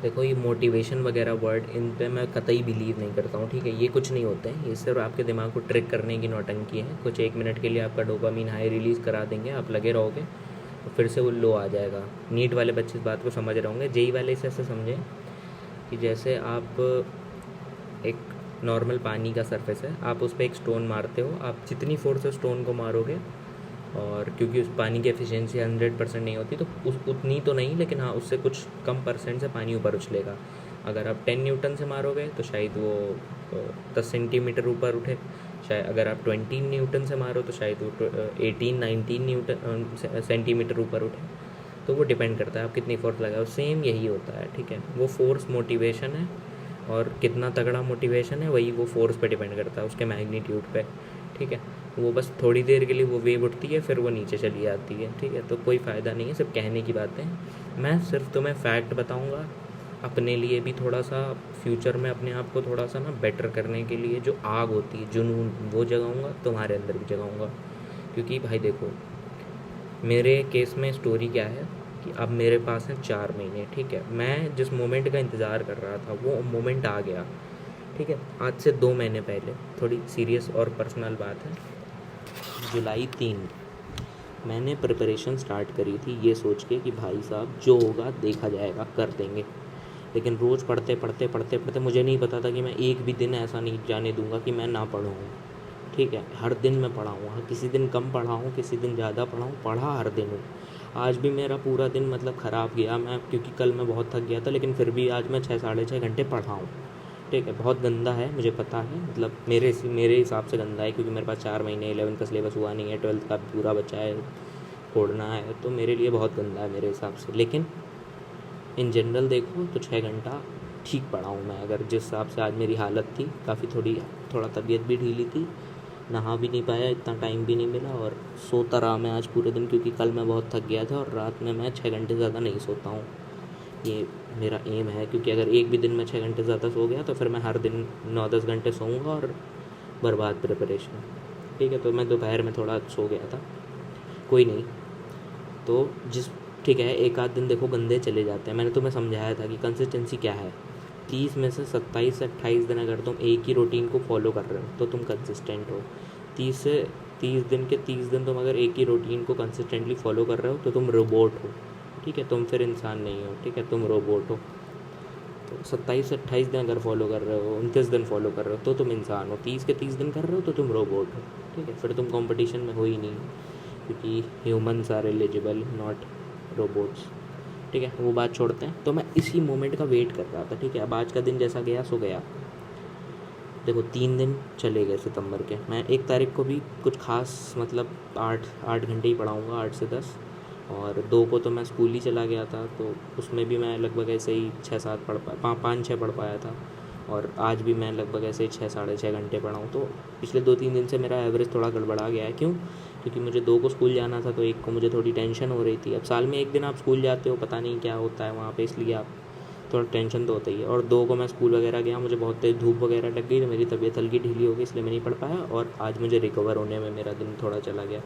देखो ये मोटिवेशन वगैरह वर्ड इन पे मैं कतई बिलीव नहीं करता हूँ, ठीक है। ये कुछ नहीं होते हैं, ये सिर्फ आपके दिमाग को ट्रिक करने की नौटंकी है। कुछ 1 मिनट के लिए आपका डोपामीन हाई रिलीज़ करा देंगे, आप लगे रहोगे और फिर से वो लो आ जाएगा। नीट वाले बच्चे इस बात को समझ रहे होंगे, जेई वाले इसे ऐसे समझें कि जैसे आप एक नॉर्मल पानी का सरफेस है, आप उस पर एक स्टोन मारते हो, आप जितनी फोर्स से स्टोन को मारोगे, और क्योंकि उस पानी की एफिशिएंसी 100% नहीं होती, तो उस उतनी तो नहीं, लेकिन हाँ उससे कुछ कम परसेंट से पानी ऊपर उछलेगा। अगर आप 10 न्यूटन से मारोगे तो शायद वो 10 सेंटीमीटर ऊपर उठे। शायद अगर आप 20 न्यूटन से मारो तो शायद वो 18-19 न्यूटन सेंटीमीटर ऊपर उठे। तो वो डिपेंड करता है आप कितनी फोर्स लगाओ। सेम यही होता है, ठीक है। वो फोर्स मोटिवेशन है, और कितना तगड़ा मोटिवेशन है वही वो फोर्स पे डिपेंड करता है, उसके मैग्नीट्यूड पे, ठीक है। वो बस थोड़ी देर के लिए वो वेव उठती है, फिर वो नीचे चली जाती है, ठीक है। तो कोई फ़ायदा नहीं है, सिर्फ कहने की बातें। मैं सिर्फ तुम्हें फैक्ट बताऊंगा, अपने लिए भी थोड़ा सा फ्यूचर में अपने आप को थोड़ा सा ना बेटर करने के लिए जो आग होती है, जुनून, वो जगाऊंगा, तुम्हारे अंदर भी जगाऊंगा। क्योंकि भाई देखो, मेरे केस में स्टोरी क्या है कि अब मेरे पास है 4 महीने, ठीक है। मैं जिस मोमेंट का इंतज़ार कर रहा था वो मोमेंट आ गया, ठीक है। आज से 2 महीने पहले, थोड़ी सीरियस और पर्सनल बात है, जुलाई 3 मैंने प्रिपरेशन स्टार्ट करी थी ये सोच के कि भाई साहब जो होगा देखा जाएगा, कर देंगे। लेकिन रोज़ पढ़ते पढ़ते पढ़ते पढ़ते मुझे नहीं पता था कि मैं एक भी दिन ऐसा नहीं जाने दूंगा कि मैं ना पढ़ूँ, ठीक है। हर दिन मैं पढ़ा हूँ, हाँ, किसी दिन कम पढ़ा हूँ, किसी दिन ज़्यादा पढ़ा हूँ, पढ़ा हर दिन हूँ। आज भी मेरा पूरा दिन मतलब ख़राब गया, मैं क्योंकि कल मैं बहुत थक गया था, लेकिन फिर भी आज मैं 6-6.5 घंटे पढ़ा हूँ, ठीक है। बहुत गंदा है मुझे पता है, मतलब मेरे हिसाब से गंदा है, क्योंकि मेरे पास 4 महीने 11th का सिलेबस हुआ नहीं है, 12th का पूरा बचा है, छोड़ना है, तो मेरे लिए बहुत गंदा है मेरे हिसाब से। लेकिन इन जनरल देखो तो 6 घंटा ठीक पढ़ा हूँ मैं। अगर जिस हिसाब से आज मेरी हालत थी, काफ़ी थोड़ा तबीयत भी ढीली थी, नहा भी नहीं पाया, इतना टाइम भी नहीं मिला, और सोता रहा मैं आज पूरे दिन, क्योंकि कल मैं बहुत थक गया था, और रात में मैं 6 घंटे ज़्यादा नहीं सोता हूँ। ये मेरा एम है, क्योंकि अगर एक भी दिन में 6 घंटे ज़्यादा सो गया तो फिर मैं हर दिन 9-10 घंटे सोऊंगा और बर्बाद प्रिपरेशन, ठीक है। तो मैं दोपहर में थोड़ा सो गया था, कोई नहीं। तो ठीक है, एक आध दिन देखो गंदे चले जाते हैं, मैंने तुम्हें समझाया था कि कंसिस्टेंसी क्या है। 30 में से 27 से 28 दिन अगर तुम एक ही रूटीन को फॉलो कर रहे हो तो तुम कंसिस्टेंट हो। 30 दिन के 30 दिन तुम अगर एक ही रूटीन को कंसिस्टेंटली फॉलो कर रहे हो तो तुम रोबोट हो, ठीक है। तुम फिर इंसान नहीं हो, ठीक है, तुम रोबोट हो। तो 27 से 28 दिन अगर फॉलो कर रहे हो, 29 दिन फॉलो कर रहे हो तो तुम इंसान हो। 30 के 30 दिन कर रहे हो तो तुम रोबोट हो, ठीक है। फिर तुम कंपटीशन में हो ही नहीं, क्योंकि humans are eligible, not robots, ठीक है। वो बात छोड़ते हैं। तो मैं इसी मोमेंट का वेट कर रहा था, ठीक है। अब आज का दिन जैसा गया सो गया। देखो 3 दिन चले गए सितंबर के, मैं 1 तारीख को भी कुछ खास मतलब 8 घंटे ही पढ़ाऊँगा, 8 से 10, और 2 को तो मैं स्कूल ही चला गया था, तो उसमें भी मैं लगभग ऐसे ही 6-7 पढ़ पाया, 5-6 पढ़ पाया था। और आज भी मैं लगभग ऐसे ही 6-6.5 घंटे पढ़ा हूँ। तो पिछले 2-3 दिन से मेरा एवरेज थोड़ा गड़बड़ा गया है। क्यों? क्योंकि मुझे 2 को स्कूल जाना था, तो 1 को मुझे थोड़ी टेंशन हो रही थी। अब साल में 1 दिन आप स्कूल जाते हो, पता नहीं क्या होता है वहाँ पे, इसलिए आप थोड़ा टेंशन तो होता ही है। और 2 को मैं स्कूल वगैरह गया, मुझे बहुत तेज़ धूप वगैरह लग गई, तो मेरी तबीयत हल्की ढीली हो गई, इसलिए मैं नहीं पढ़ पाया, और आज मुझे रिकवर होने में मेरा दिन थोड़ा चला गया।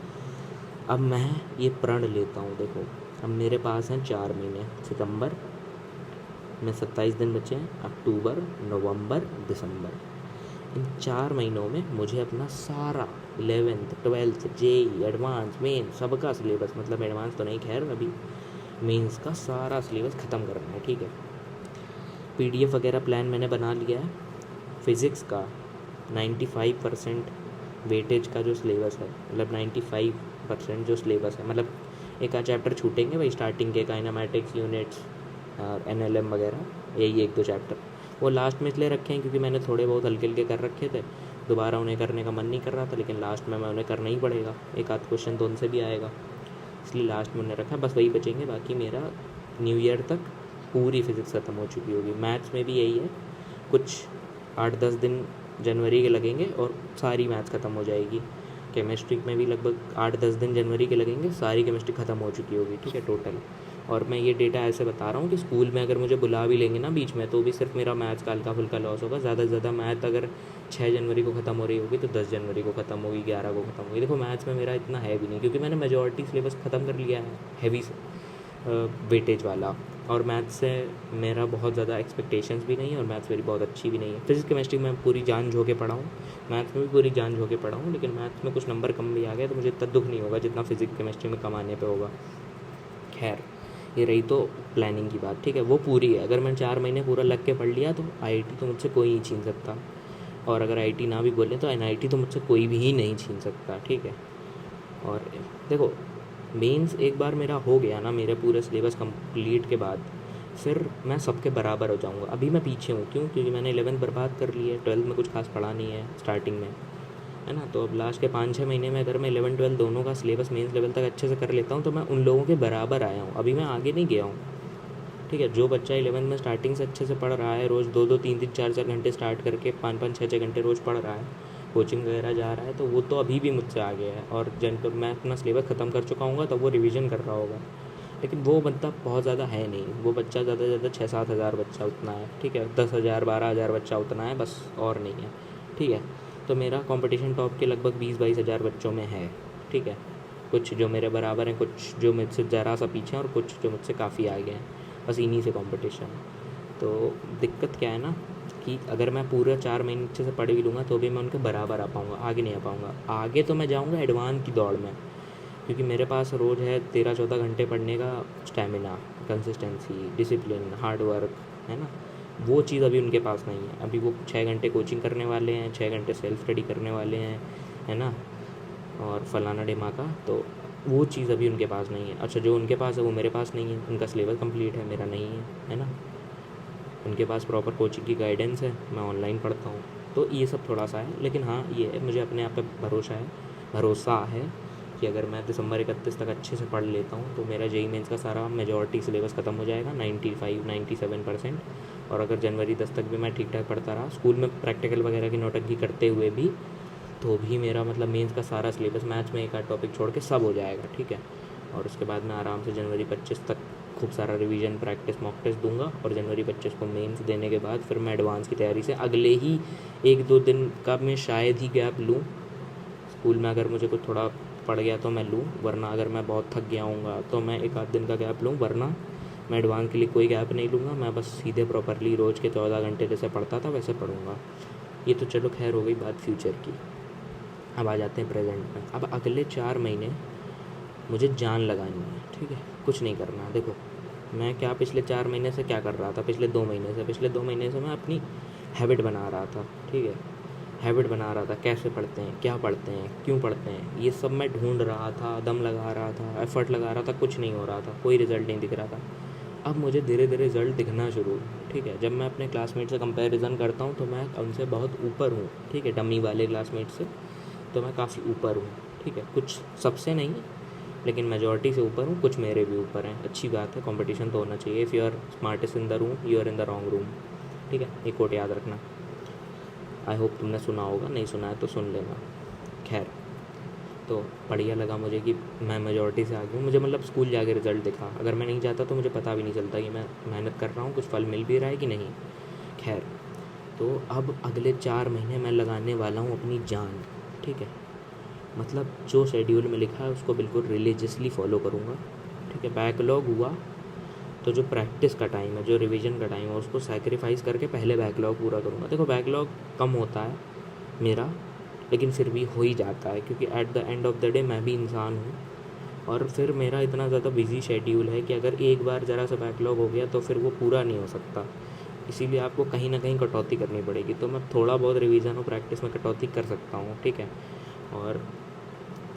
अब मैं ये प्रण लेता हूँ, देखो अब मेरे पास हैं 4 महीने, सितंबर में 27 दिन बचे हैं, अक्टूबर, नवंबर, दिसंबर। इन 4 महीनों में मुझे अपना सारा 11th 12th JEE advance main सबका सिलेबस, मतलब एडवांस तो नहीं खैर, अभी मेंस का सारा सिलेबस ख़त्म करना है, ठीक है। पीडीएफ वगैरह प्लान मैंने बना लिया है। फ़िज़िक्स का 95% वेटेज का जो सिलेबस है, मतलब 95% जो सिलेबस है, मतलब एक आध चैप्टर छूटेंगे भाई, स्टार्टिंग के काइनेमैटिक्स यूनिट्स, एनएलएम वगैरह, यही 1-2 चैप्टर वो लास्ट में इसलिए रखे हैं क्योंकि मैंने थोड़े बहुत हल्के हल्के कर रखे थे, दोबारा उन्हें करने का मन नहीं कर रहा था, लेकिन लास्ट में मैं उन्हें करना ही पड़ेगा, एक आध क्वेश्चन तो उनसे भी आएगा, इसलिए लास्ट में उन्हें रखा। बस वही बचेंगे, बाकी मेरा न्यू ईयर तक पूरी फिज़िक्स ख़त्म हो चुकी होगी। मैथ्स में भी यही है, कुछ 8-10 दिन जनवरी के लगेंगे और सारी मैथ्स ख़त्म हो जाएगी। केमिस्ट्री में भी लगभग 8-10 दिन जनवरी के लगेंगे, सारी केमिस्ट्री ख़त्म हो चुकी होगी, ठीक है, टोटल। और मैं ये डेटा ऐसे बता रहा हूँ कि स्कूल में अगर मुझे बुला भी लेंगे ना बीच में, तो भी सिर्फ मेरा मैथ्स का हल्का फुल्का लॉस होगा। ज़्यादा से ज़्यादा मैथ अगर 6 जनवरी को ख़त्म हो रही होगी तो 10 जनवरी को ख़त्म होगी, 11 को ख़त्म होगी। देखो मैथ्स में मेरा इतना है भी नहीं, क्योंकि मैंने मेजॉरिटी सिलेबस ख़त्म कर लिया है, हैवी वेटेज वाला। और मैथ्स से मेरा बहुत ज़्यादा एक्सपेक्टेशंस भी नहीं है और मैथ्स मेरी बहुत अच्छी भी नहीं है। फिजिक्स केमिस्ट्री में पूरी जान झोंके पढ़ा हूँ, मैथ्स में भी पूरी जान झोंके पढ़ा हूँ, लेकिन मैथ्स में कुछ नंबर कम भी आ गए तो मुझे इतना दुख नहीं होगा जितना फिजिक्स केमिस्ट्री में कम आने पे होगा। खैर, ये रही तो प्लानिंग की बात, ठीक है, वो पूरी है। अगर मैं 4 महीने पूरा लग के पढ़ लिया तो आईआईटी तो मुझसे कोई नहीं छीन सकता, और अगर आईआईटी ना भी बोले तो एनआईटी तो मुझसे कोई भी नहीं छीन सकता, ठीक है। और देखो, मेंस एक बार मेरा हो गया ना, मेरे पूरे सिलेबस कंप्लीट के बाद फिर मैं सबके बराबर हो जाऊंगा। अभी मैं पीछे हूँ, क्यों? क्योंकि मैंने 11th बर्बाद कर ली है, 12th में कुछ खास पढ़ा नहीं है स्टार्टिंग में, है ना। तो अब लास्ट के 5-6 महीने में अगर मैं 11-12 दोनों का सिलेबस मेंस लेवल तक अच्छे से कर लेता हूँ तो मैं उन लोगों के बराबर आया हूँ, अभी मैं आगे नहीं गया हूँ, ठीक है। जो बच्चा 11th में स्टार्टिंग से अच्छे से पढ़ रहा है, रोज़ 2-2 3-3 4-4 घंटे स्टार्ट करके 5-5 6-6 घंटे रोज़ पढ़ रहा है, कोचिंग वगैरह जा रहा है, तो वो तो अभी भी मुझसे आगे है। और जब मैं अपना सिलेबस ख़त्म कर चुका हूँगा तब वो रिवीजन कर रहा होगा, लेकिन वो बंदा बहुत ज़्यादा है नहीं, वो बच्चा ज़्यादा से ज़्यादा 6-7 हज़ार बच्चा उतना है, ठीक है, 10,000 12,000 बच्चा उतना है बस, और नहीं है, ठीक है। तो मेरा कंपटीशन टॉप के लगभग 20-22 हज़ार बच्चों में है, ठीक है। कुछ जो मेरे बराबर हैं, कुछ जो मुझसे ज़रा सा पीछे हैं, और कुछ जो मुझसे काफ़ी आगे हैं, बस इन्हीं से कंपटीशन। तो दिक्कत क्या है ना कि अगर मैं पूरा 4 महीने अच्छे से पढ़ भी लूँगा तो भी मैं उनके बराबर आ पाऊँगा, आगे नहीं आ पाऊँगा। आगे तो मैं जाऊँगा एडवांस की दौड़ में, क्योंकि मेरे पास रोज़ है 13-14 घंटे पढ़ने का stamina, consistency, discipline, hard work, है ना। वो चीज़ अभी उनके पास नहीं है। अभी वो 6 घंटे कोचिंग करने वाले हैं, 6 घंटे सेल्फ स्टडी करने वाले हैं, है ना, और फलाना ढिमाका, तो वो चीज़ अभी उनके पास नहीं है। अच्छा, जो उनके पास है वो मेरे पास नहीं है, उनका सिलेबस कंप्लीट है, मेरा नहीं है ना। उनके पास प्रॉपर कोचिंग की गाइडेंस है, मैं ऑनलाइन पढ़ता हूँ, तो ये सब थोड़ा सा है। लेकिन हाँ, ये है, मुझे अपने आप पे भरोसा है कि अगर मैं दिसंबर 31 तक अच्छे से पढ़ लेता हूँ तो मेरा जेईई मेंस का सारा मेजॉरिटी सिलेबस ख़त्म हो जाएगा, 95-97%। और अगर जनवरी 10 तक भी मैं ठीक ठाक पढ़ता रहा, स्कूल में प्रैक्टिकल वगैरह की नौटंकी करते हुए भी, तो भी मेरा मतलब मेंस का सारा सिलेबस, मैथ्स में एक आध टॉपिक छोड़ के सब हो जाएगा, ठीक है। और उसके बाद मैं आराम से जनवरी 25 तक खूब सारा रिवीजन, प्रैक्टिस, मॉक टेस्ट दूंगा, और जनवरी 25 को मेंस देने के बाद फिर मैं एडवांस की तैयारी से अगले ही 1-2 दिन का मैं शायद ही गैप लूँ। स्कूल में अगर मुझे कुछ थोड़ा पड़ गया तो मैं लूँ, वरना अगर मैं बहुत थक गया हूँगा तो मैं 1-आध दिन का गैप लूँ, वरना मैं एडवांस के लिए कोई गैप नहीं लूँगा। मैं बस सीधे प्रॉपरली रोज़ के 14 घंटे जैसे पढ़ता था वैसे पढ़ूँगा। ये तो चलो खैर हो गई बात फ्यूचर की। अब आ जाते हैं प्रेजेंट में। अब अगले 4 महीने मुझे जान लगानी है, ठीक है, कुछ नहीं करना है। देखो, मैं क्या पिछले 4 महीने से क्या कर रहा था, पिछले 2 महीने से मैं अपनी हैबिट बना रहा था, ठीक है, हैबिट बना रहा था, कैसे पढ़ते हैं, क्या पढ़ते हैं, क्यों पढ़ते हैं, ये सब मैं ढूंढ रहा था, दम लगा रहा था, एफर्ट लगा रहा था, कुछ नहीं हो रहा था, कोई रिज़ल्ट नहीं दिख रहा था। अब मुझे धीरे धीरे रिज़ल्ट दिखना शुरू, ठीक है। जब मैं अपने क्लासमेट से कंपैरिजन करता हूँ तो मैं उनसे बहुत ऊपर हूँ, ठीक है, डमी वाले क्लासमेट से तो मैं काफ़ी ऊपर हूँ, ठीक है। कुछ सबसे नहीं, लेकिन मेजॉरिटी से ऊपर हूँ, कुछ मेरे भी ऊपर हैं, अच्छी बात है, कंपटीशन तो होना चाहिए। If you are smartest in the room, you are in the wrong room, ठीक है, ये कोट याद रखना। आई होप तुमने सुना होगा, नहीं सुना है तो सुन लेना। खैर, तो बढ़िया लगा मुझे कि मैं मेजॉरिटी से आ गया हूँ। मुझे मतलब स्कूल जाके रिज़ल्ट दिखा, अगर मैं नहीं जाता तो मुझे पता भी नहीं चलता कि मैं मेहनत कर रहा हूँ, कुछ फल मिल भी रहा है कि नहीं। खैर, तो अब अगले 4 महीने मैं लगाने वाला हूँ अपनी जान, ठीक है, मतलब जो शेड्यूल में लिखा है उसको बिल्कुल रिलीजियसली फॉलो करूँगा, ठीक है। बैकलॉग हुआ तो जो प्रैक्टिस का टाइम है, जो रिवीजन का टाइम है, उसको सैक्रिफाइस करके पहले बैकलॉग पूरा करूँगा। देखो, बैकलॉग कम होता है मेरा, लेकिन फिर भी हो ही जाता है, क्योंकि at the end of the day मैं भी इंसान हूँ। और फिर मेरा इतना ज़्यादा बिजी शेड्यूल है कि अगर एक बार ज़रा सा बैकलॉग हो गया तो फिर वो पूरा नहीं हो सकता, इसीलिए आपको कहीं ना कहीं कटौती करनी पड़ेगी। तो मैं थोड़ा बहुत रिवीजन और प्रैक्टिस में कटौती कर सकता हूँ, ठीक है।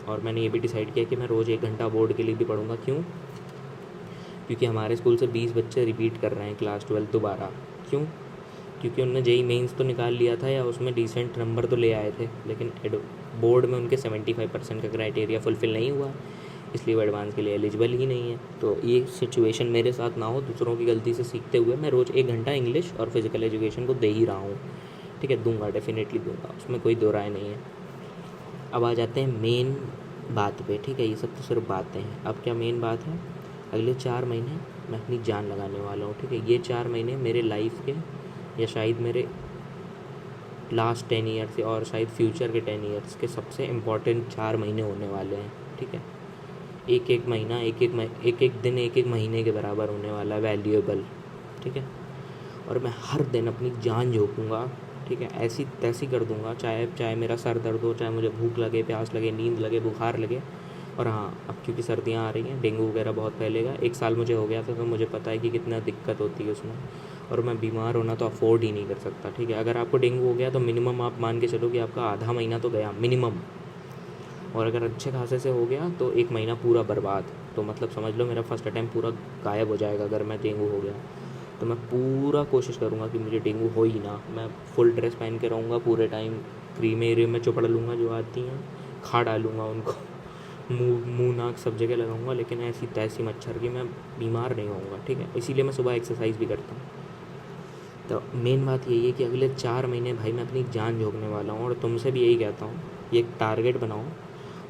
और मैंने ये भी डिसाइड किया कि मैं रोज़ 1 घंटा बोर्ड के लिए भी पढ़ूँगा। क्यों? क्योंकि हमारे स्कूल से 20 बच्चे रिपीट कर रहे हैं क्लास 12 दोबारा। क्यों? क्योंकि उन्होंने जेईई मेंस तो निकाल लिया था या उसमें डिसेंट नंबर तो ले आए थे, लेकिन बोर्ड में उनके 75% का क्राइटेरिया फुलफ़िल नहीं हुआ, इसलिए वो एडवांस के लिए एलिजिबल ही नहीं है। तो ये सिचुएशन मेरे साथ ना हो, दूसरों की गलती से सीखते हुए मैं रोज़ 1 घंटा इंग्लिश और फिज़िकल एजुकेशन को दे ही रहा हूँ, ठीक है, दूंगा, डेफिनेटली दूंगा, उसमें कोई दो राय नहीं है। अब आ जाते हैं मेन बात पे, ठीक है, ये सब तो सिर्फ बातें हैं। अब क्या मेन बात है, अगले 4 महीने मैं अपनी जान लगाने वाला हूँ, ठीक है। ये 4 महीने मेरे लाइफ के, या शायद मेरे लास्ट 10 ईयर्स और शायद फ्यूचर के 10 ईयर्स के सबसे इम्पॉर्टेंट 4 महीने होने वाले हैं, ठीक है। एक एक महीना एक एक दिन एक एक महीने के बराबर होने वाला है, वैल्यूएबल, ठीक है। और मैं हर दिन अपनी जान झोंकूँगा, ठीक है, ऐसी तैसी कर दूँगा, चाहे चाहे मेरा सर दर्द हो, चाहे मुझे भूख लगे, प्यास लगे, नींद लगे, बुखार लगे। और हाँ, अब क्योंकि सर्दियाँ आ रही हैं, डेंगू वगैरह बहुत फैलेगा। 1 साल मुझे हो गया था, तो मुझे पता है कि कितना दिक्कत होती है उसमें, और मैं बीमार होना तो अफोर्ड ही नहीं कर सकता, ठीक है। अगर आपको डेंगू हो गया तो मिनिमम आप मान के चलो कि आपका आधा महीना तो गया मिनिमम, और अगर अच्छे खासे से हो गया तो 1 महीना पूरा बर्बाद। तो मतलब समझ लो मेरा फर्स्ट अटैम्प्ट पूरा गायब हो जाएगा अगर मैं डेंगू हो गया। तो मैं पूरा कोशिश करूँगा कि मुझे डेंगू हो ही ना। मैं फुल ड्रेस पहन के रहूँगा पूरे टाइम, क्रीमें व्रीम में चुपड़ लूँगा जो आती हैं, खा डालूँगा उनको, मुँह नाक सब जगह लगाऊँगा, लेकिन ऐसी तैसी मच्छर की मैं बीमार नहीं होऊंगा, ठीक है। इसीलिए मैं सुबह एक्सरसाइज भी करता हूँ। तो मेन बात यही है कि अगले 4 महीने भाई मैं अपनी जान झोंकने वाला हूँ, और तुमसे भी यही कहता हूँ, ये एक टारगेट बनाओ,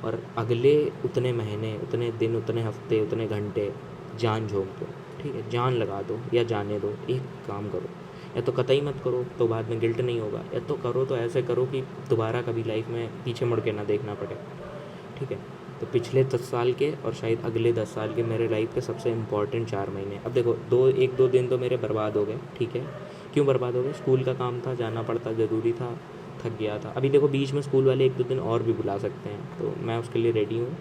और अगले उतने महीने, उतने दिन, उतने हफ्ते, उतने घंटे जान झोंक दो, ठीक है। जान लगा दो या जाने दो, एक काम करो, या तो कतई मत करो तो बाद में गिल्ट नहीं होगा, या तो करो तो ऐसे करो कि दोबारा कभी लाइफ में पीछे मुड़ के ना देखना पड़े, ठीक है। तो पिछले 10 साल के और शायद अगले 10 साल के मेरे लाइफ के सबसे इम्पॉर्टेंट 4 महीने। अब देखो, 1-2 दिन तो मेरे बर्बाद हो गए, ठीक है। क्यों बर्बाद हो गए? स्कूल का काम था, जाना पड़ता, ज़रूरी था, थक गया था। अभी देखो बीच में स्कूल वाले 1-2 दिन और भी बुला सकते हैं, तो मैं उसके लिए रेडी हूँ,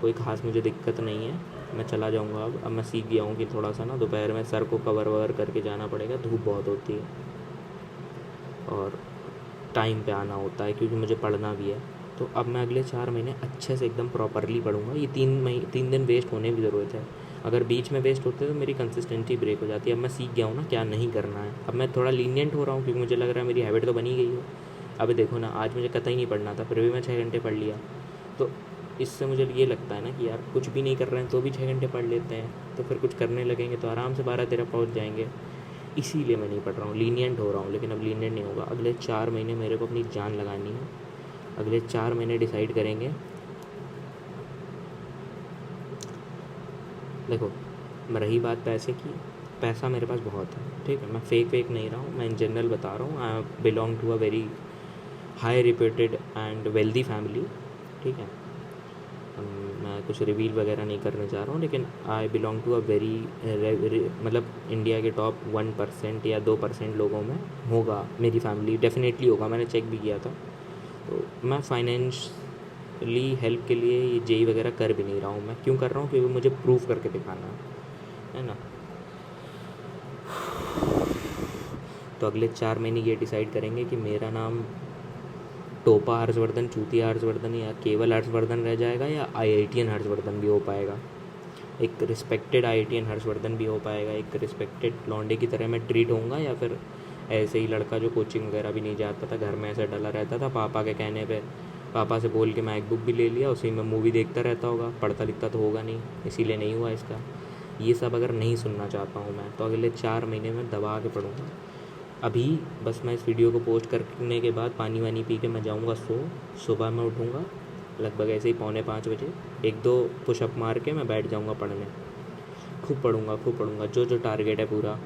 कोई ख़ास मुझे दिक्कत नहीं है, मैं चला जाऊँगा। अब मैं सीख गया हूँ कि थोड़ा सा ना दोपहर में सर को कवर ववर करके जाना पड़ेगा, धूप बहुत होती है, और टाइम पे आना होता है क्योंकि मुझे पढ़ना भी है। तो अब मैं अगले 4 महीने अच्छे से एकदम प्रॉपरली पढ़ूँगा। ये 3 दिन वेस्ट होने की ज़रूरत है, अगर बीच में वेस्ट होते तो मेरी कंसिस्टेंसी ब्रेक हो जाती है। अब मैं सीख गया हूँ ना क्या नहीं करना है, अब मैं थोड़ा लीनियंट हो रहा हूँ क्योंकि मुझे लग रहा है मेरी हैबिट तो बनी गई है। अब देखो ना, आज मुझे कतई नहीं पढ़ना था, फिर भी मैं 6 घंटे पढ़ लिया। तो इससे मुझे ये लगता है ना कि यार कुछ भी नहीं कर रहे हैं तो भी 6 घंटे पढ़ लेते हैं, तो फिर कुछ करने लगेंगे तो आराम से 12-13 पहुँच जाएंगे। इसीलिए मैं नहीं पढ़ रहा हूँ, लीनियंट हो रहा हूँ। लेकिन अब लीनियंट नहीं होगा, अगले 4 महीने मेरे को अपनी जान लगानी है। अगले 4 महीने डिसाइड करेंगे। देखो, रही बात पैसे की, पैसा मेरे पास बहुत है, ठीक है। मैं फेक नहीं रहा हूँ, मैं इन जनरल बता रहा हूँ। I belong to a very high reputed and wealthy family, ठीक है। मैं कुछ रिवील वगैरह नहीं करने जा रहा हूँ, लेकिन I belong to a very मतलब इंडिया के टॉप 1% या 2% लोगों में होगा मेरी फैमिली, डेफिनेटली होगा, मैंने चेक भी किया था। तो मैं फाइनेंशली हेल्प के लिए ये जेई वगैरह कर भी नहीं रहा हूँ। मैं क्यों कर रहा हूँ? क्योंकि मुझे प्रूफ करके दिखाना है ना। तो अगले 4 महीने ये डिसाइड करेंगे कि मेरा नाम टोपा हर्षवर्धन, चूतिया हर्षवर्धन या केवल हर्षवर्धन रह जाएगा, या आईआईटीएन हर्षवर्धन भी हो पाएगा। एक रिस्पेक्टेड आईआईटीएन हर्षवर्धन भी हो पाएगा, एक रिस्पेक्टेड लौंडे की तरह मैं ट्रीट होऊंगा, या फिर ऐसे ही लड़का जो कोचिंग वगैरह भी नहीं जाता था, घर में ऐसे डला रहता था, पापा के कहने पे पापा से बोल के मैं एक बुक भी ले लिया, उसी में मूवी देखता रहता होगा, पढ़ता लिखता तो होगा नहीं, इसीलिए नहीं हुआ इसका। ये सब अगर नहीं सुनना चाहता हूँ मैं, तो अगले 4 महीने में दबा के पढ़ूँगा। अभी बस मैं इस वीडियो को पोस्ट करने के बाद पानी वानी पी के मैं जाऊँगा सुबह मैं उठूँगा लगभग ऐसे ही 4:45 बजे, 1-2 पुशअप मार के मैं बैठ जाऊँगा पढ़ने। खूब पढ़ूँगा, जो टारगेट है पूरा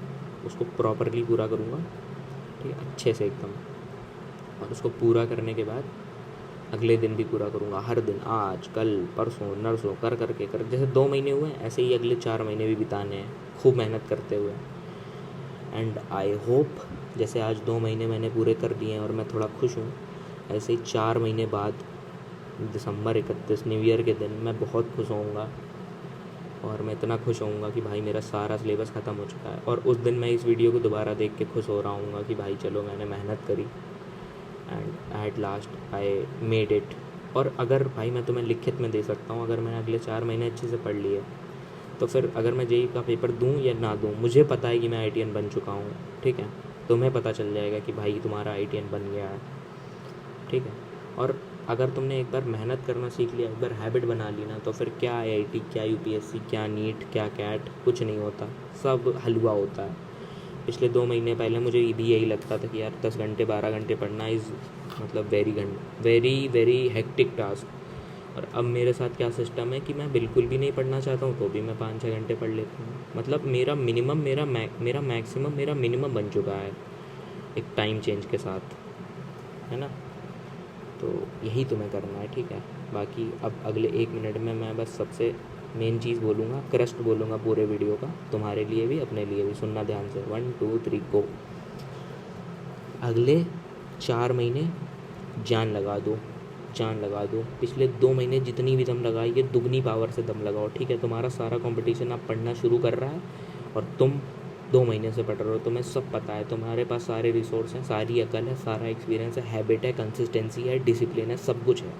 उसको प्रॉपरली पूरा करूँगा, ठीक है, अच्छे से एकदम। और उसको पूरा करने के बाद अगले दिन भी पूरा करूँगा, हर दिन, आज कल परसों नरसों कर जैसे 2 महीने हुए ऐसे ही अगले 4 महीने भी बिताने हैं, खूब मेहनत करते हुए। एंड आई होप जैसे आज 2 महीने मैंने पूरे कर लिए हैं और मैं थोड़ा खुश हूँ, ऐसे ही 4 महीने बाद दिसंबर 31 न्यू ईयर के दिन मैं बहुत खुश होऊंगा। और मैं इतना खुश होऊंगा कि भाई मेरा सारा सिलेबस ख़त्म हो चुका है, और उस दिन मैं इस वीडियो को दोबारा देख के खुश हो रहा हूँ कि भाई चलो मैंने मेहनत करी and at last I made it. और अगर भाई मैं तुम्हें लिखित में दे सकता हूँ, अगर मैंने अगले 4 महीने अच्छे से पढ़ लिए तो फिर अगर मैं जेई का पेपर दूँ या ना दूँ, मुझे पता है कि मैं आईटीएन बन चुका हूँ, ठीक है। तुम्हें पता चल जाएगा कि भाई तुम्हारा आईटीएन बन गया है, ठीक है। और अगर तुमने एक बार मेहनत करना सीख लिया, एक बार हैबिट बना ली ना, तो फिर क्या आईआईटी, क्या यूपीएससी, क्या नीट, क्या कैट, कुछ नहीं होता, सब हलवा होता है। पिछले 2 महीने पहले मुझे भी यही लगता था कि यार 10 घंटे 12 घंटे पढ़ना इज़ मतलब वेरी वेरी हेक्टिक टास्क। और अब मेरे साथ क्या सिस्टम है कि मैं बिल्कुल भी नहीं पढ़ना चाहता हूँ तो भी मैं 5-6 घंटे पढ़ लेता हूँ। मतलब मेरा मिनिमम मेरा मैक्सिमम मेरा मिनिमम बन चुका है एक टाइम चेंज के साथ, है ना। तो यही तुम्हें करना है, ठीक है। बाकी अब अगले 1 मिनट में मैं बस सबसे मेन चीज़ बोलूँगा, क्रस्ट बोलूँगा पूरे वीडियो का, तुम्हारे लिए भी अपने लिए भी। सुनना ध्यान से, 1 2 3 गो। अगले 4 महीने जान लगा दो, जान लगा दो। पिछले 2 महीने जितनी भी दम लगाई है दुगनी पावर से दम लगाओ, ठीक है। तुम्हारा सारा कंपटीशन अब पढ़ना शुरू कर रहा है और तुम 2 महीने से पढ़ रहे हो, तुम्हें सब पता है, तुम्हारे पास सारे रिसोर्स हैं, सारी अकल है, सारा एक्सपीरियंस है, हैबिट है, कंसिस्टेंसी है, डिसिप्लिन है, सब कुछ है,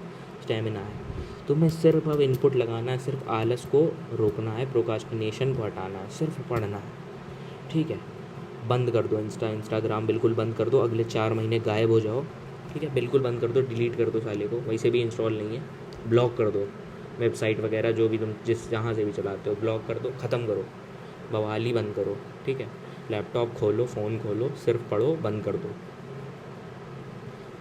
स्टेमिना है। तुम्हें सिर्फ अब इनपुट लगाना है, सिर्फ आलस को रोकना है, प्रोकास्टिनेशन को हटाना है, सिर्फ पढ़ना है, ठीक है। बंद कर दो इंस्टाग्राम बिल्कुल बंद कर दो, अगले 4 महीने गायब हो जाओ, ठीक है। बिल्कुल बंद कर दो, डिलीट कर दो साले को, वैसे भी इंस्टॉल नहीं है, ब्लॉक कर दो। वेबसाइट वगैरह जो भी तुम जिस जहाँ से भी चलाते हो ब्लॉक कर दो, ख़त्म करो, बवाली बंद करो, ठीक है। लैपटॉप खोलो, फ़ोन खोलो, सिर्फ पढ़ो, बंद कर दो।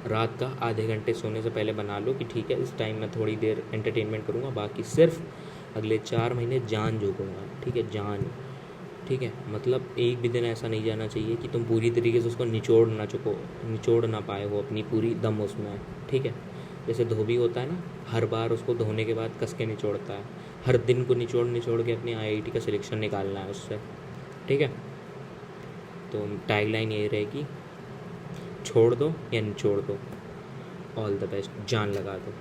रात का आधे घंटे सोने से पहले बना लो कि ठीक है इस टाइम मैं थोड़ी देर एंटरटेनमेंट करूँगा, बाकी सिर्फ अगले 4 महीने जान झोंकूँगा, ठीक है, जान, ठीक है। मतलब एक भी दिन ऐसा नहीं जाना चाहिए कि तुम पूरी तरीके से उसको निचोड़ ना पाए हो अपनी पूरी दम उसमें, ठीक है। जैसे धोबी होता है ना, हर बार उसको धोने के बाद कस के निचोड़ता है, हर दिन को निचोड़ के अपनी आईआईटी का सिलेक्शन निकालना है उससे, ठीक है। तो टैगलाइन यही रहेगी, छोड़ दो या निचोड़ दो। ऑल द बेस्ट, जान लगा दो।